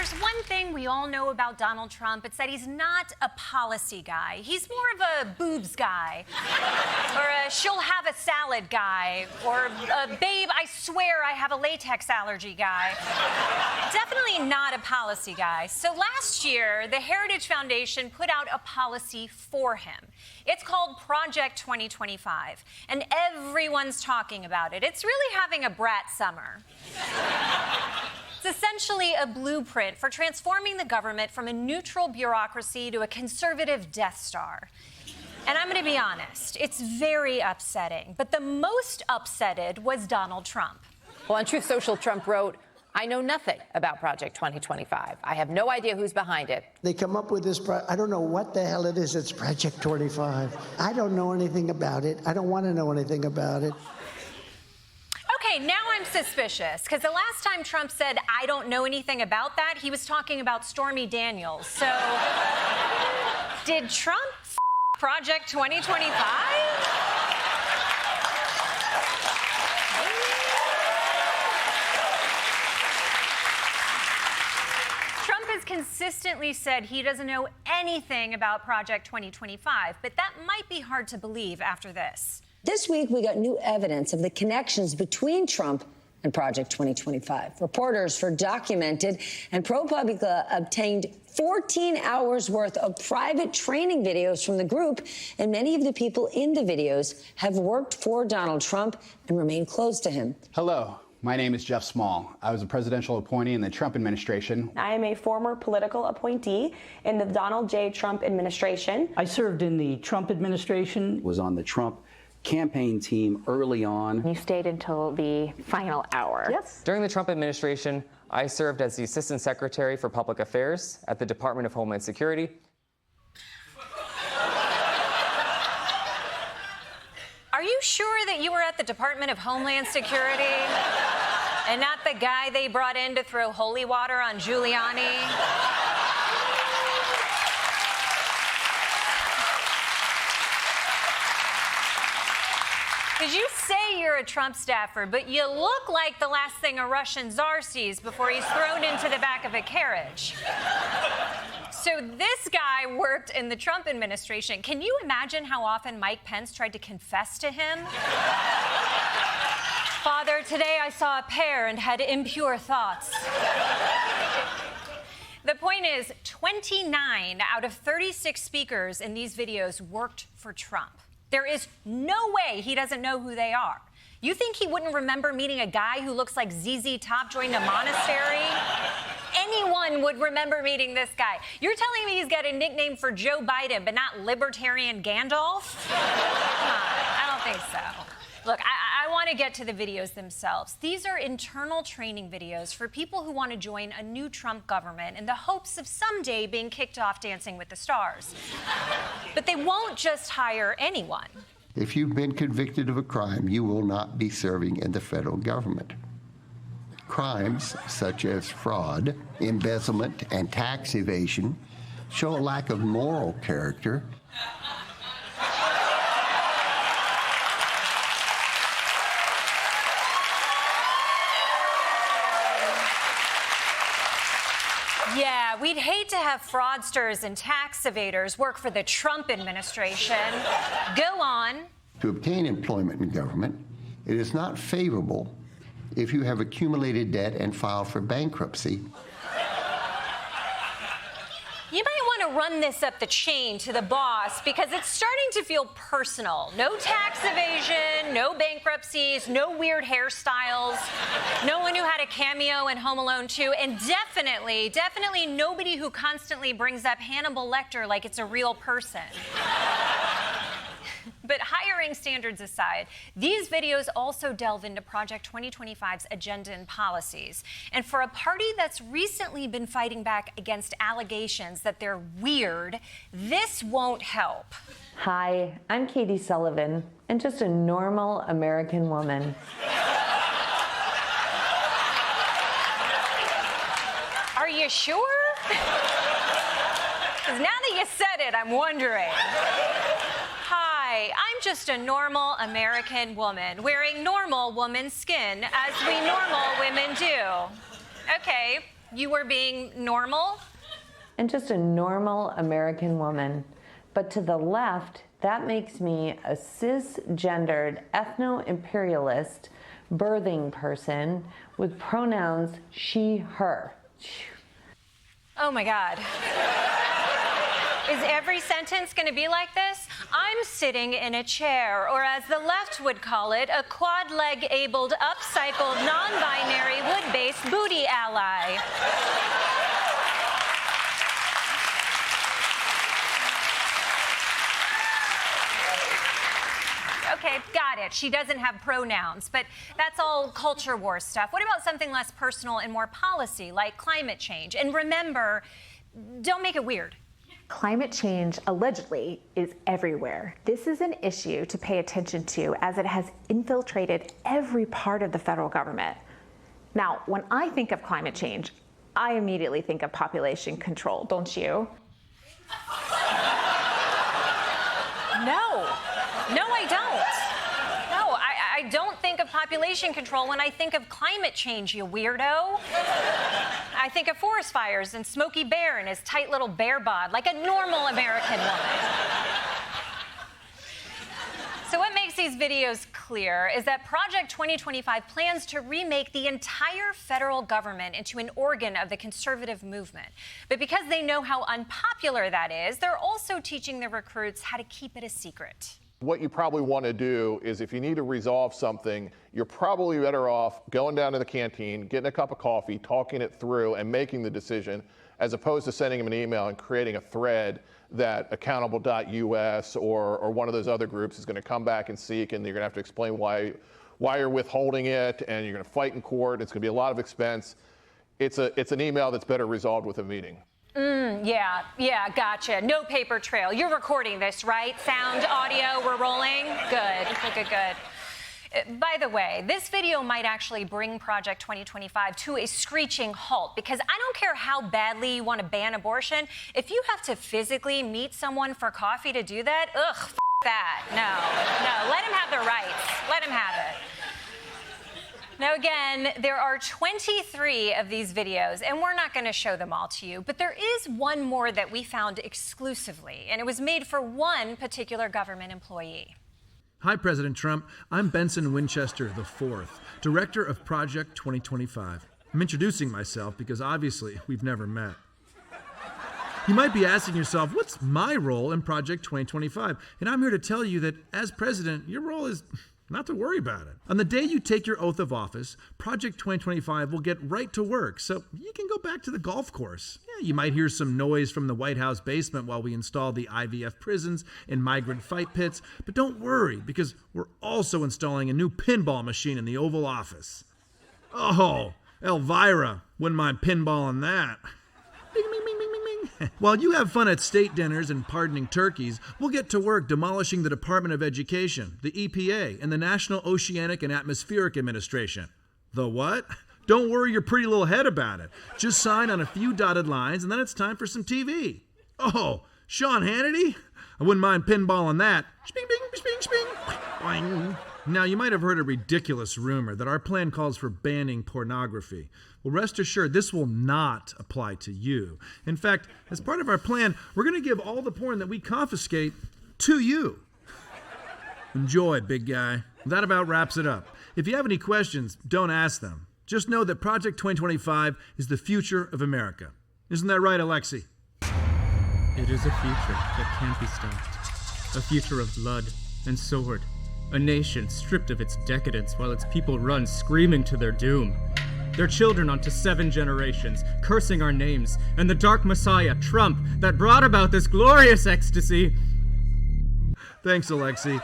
there's one thing we all know about Donald Trump, it's that he's not a policy guy. He's more of a boobs guy, or a she'll have a salad guy, or a babe, I swear I have a latex allergy guy. Definitely not a policy guy. So last year, the Heritage Foundation put out a policy for him. It's called Project 2025, and everyone's talking about it. It's really having a brat summer. It's essentially a blueprint for transforming the government from a neutral bureaucracy to a conservative Death Star. And I'm going to be honest, it's very upsetting. But the most upsetted was Donald Trump. Well, on Truth Social, Trump wrote, I know nothing about Project 2025. I have no idea who's behind it. They come up with this, I don't know what the hell it is. It's Project 25. I don't know anything about it. I don't want to know anything about it. Okay, now I'm suspicious, because the last time Trump said, I don't know anything about that, he was talking about Stormy Daniels. So, did Trump Project 2025? Trump has consistently said he doesn't know anything about Project 2025, but that might be hard to believe after this. This week, we got new evidence of the connections between Trump and Project 2025. Reporters for Documented and ProPublica obtained 14 hours worth of private training videos from the group, and many of the people in the videos have worked for Donald Trump and remain close to him. Hello. My name is Jeff Small. I was a presidential appointee in the Trump administration. I am a former political appointee in the Donald J. Trump administration. I served in the Trump administration. Was on the Trump campaign team early on. You stayed until the final hour. Yes. During the Trump administration, I served as the Assistant Secretary for Public Affairs at the Department of Homeland Security. Are you sure that you were at the Department of Homeland Security and not the guy they brought in to throw holy water on Giuliani? Because you say you're a Trump staffer, but you look like the last thing a Russian czar sees before he's thrown into the back of a carriage. So this guy worked in the Trump administration. Can you imagine how often Mike Pence tried to confess to him? Father, today I saw a pear and had impure thoughts. The point is, 29 out of 36 speakers in these videos worked for Trump. There is no way he doesn't know who they are. You think he wouldn't remember meeting a guy who looks like ZZ Top joined a monastery? Anyone would remember meeting this guy. You're telling me he's got a nickname for Joe Biden, but not Libertarian Gandalf? Come on, I don't think so. Look, I want to get to the videos themselves. These are internal training videos for people who want to join a new Trump government in the hopes of someday being kicked off Dancing with the Stars. But they won't just hire anyone. If you've been convicted of a crime, you will not be serving in the federal government. Crimes such as fraud, embezzlement, and tax evasion show a lack of moral character. Yeah, we'd hate to have fraudsters and tax evaders work for the Trump administration. Go on. To obtain employment in government, it is not favorable if you have accumulated debt and filed for bankruptcy. You might want to run this up the chain to the boss because it's starting to feel personal. No tax evasion, no bankruptcies, no weird hairstyles, no one who had a cameo in Home Alone 2, and definitely nobody who constantly brings up Hannibal Lecter like it's a real person. But hiring standards aside, these videos also delve into Project 2025's agenda and policies. And for a party that's recently been fighting back against allegations that they're weird, this won't help. Hi, I'm Katie Sullivan, and just a normal American woman. Are you sure? Because now that you said it, I'm wondering. Hi, I'm just a normal American woman wearing normal woman skin, as we normal women do. Okay, You were being normal? And just a normal American woman. But to the left, that makes me a cisgendered ethno-imperialist birthing person with pronouns she, her. Oh my God. Is every sentence going to be like this? I'm sitting in a chair, or as the left would call it, a quad-leg-abled, upcycled, non-binary, wood-based booty ally. Okay, got it. She doesn't have pronouns, but that's all culture war stuff. What about something less personal and more policy, like climate change? And remember, don't make it weird. Climate change, allegedly, is everywhere. This is an issue to pay attention to as it has infiltrated every part of the federal government. Now, when I think of climate change, I immediately think of population control, don't you? No, I don't. No, I don't think of population control when I think of climate change, you weirdo. I think of forest fires and Smokey Bear and his tight little bear bod, like a normal American woman. So what makes these videos clear is that Project 2025 plans to remake the entire federal government into an organ of the conservative movement. But because they know how unpopular that is, they're also teaching their recruits how to keep it a secret. What you probably want to do is if you need to resolve something, you're probably better off going down to the canteen, getting a cup of coffee, talking it through, and making the decision, as opposed to sending them an email and creating a thread that accountable.us or one of those other groups is going to come back and seek, and you're going to have to explain why you're withholding it, and you're going to fight in court. It's going to be a lot of expense. It's an email that's better resolved with a meeting. Yeah, gotcha. No paper trail. You're recording this, right? Sound, audio, we're rolling? Good. By the way, this video might actually bring Project 2025 to a screeching halt, because I don't care how badly you want to ban abortion. If you have to physically meet someone for coffee to do that, f that. No, let them have their rights. Let them have it. Now, again, there are 23 of these videos, and we're not going to show them all to you, but there is one more that we found exclusively, and it was made for one particular government employee. Hi, President Trump. I'm Benson Winchester IV, Director of Project 2025. I'm introducing myself because obviously we've never met. You might be asking yourself, what's my role in Project 2025? And I'm here to tell you that as president, your role is not to worry about it. On the day you take your oath of office, Project 2025 will get right to work, so you can go back to the golf course. Yeah, you might hear some noise from the White House basement while we install the IVF prisons and migrant fight pits, but don't worry, because we're also installing a new pinball machine in the Oval Office. Oh, Elvira, wouldn't mind pinballing that. Bing, bing, bing, bing, bing, bing. While you have fun at state dinners and pardoning turkeys, we'll get to work demolishing the Department of Education, the EPA, and the National Oceanic and Atmospheric Administration. The what? Don't worry your pretty little head about it. Just sign on a few dotted lines, and then it's time for some TV. Oh, Sean Hannity? I wouldn't mind pinballing that. Sping, bing, sping, sping. Boing. Now, you might have heard a ridiculous rumor that our plan calls for banning pornography. Well, rest assured, this will not apply to you. In fact, as part of our plan, we're going to give all the porn that we confiscate to you. Enjoy, big guy. That about wraps it up. If you have any questions, don't ask them. Just know that Project 2025 is the future of America. Isn't that right, Alexi? It is a future that can't be stopped. A future of blood and sword. A nation stripped of its decadence while its people run screaming to their doom. Their children onto 7 generations, cursing our names, and the dark messiah, Trump, that brought about this glorious ecstasy. Thanks, Alexi.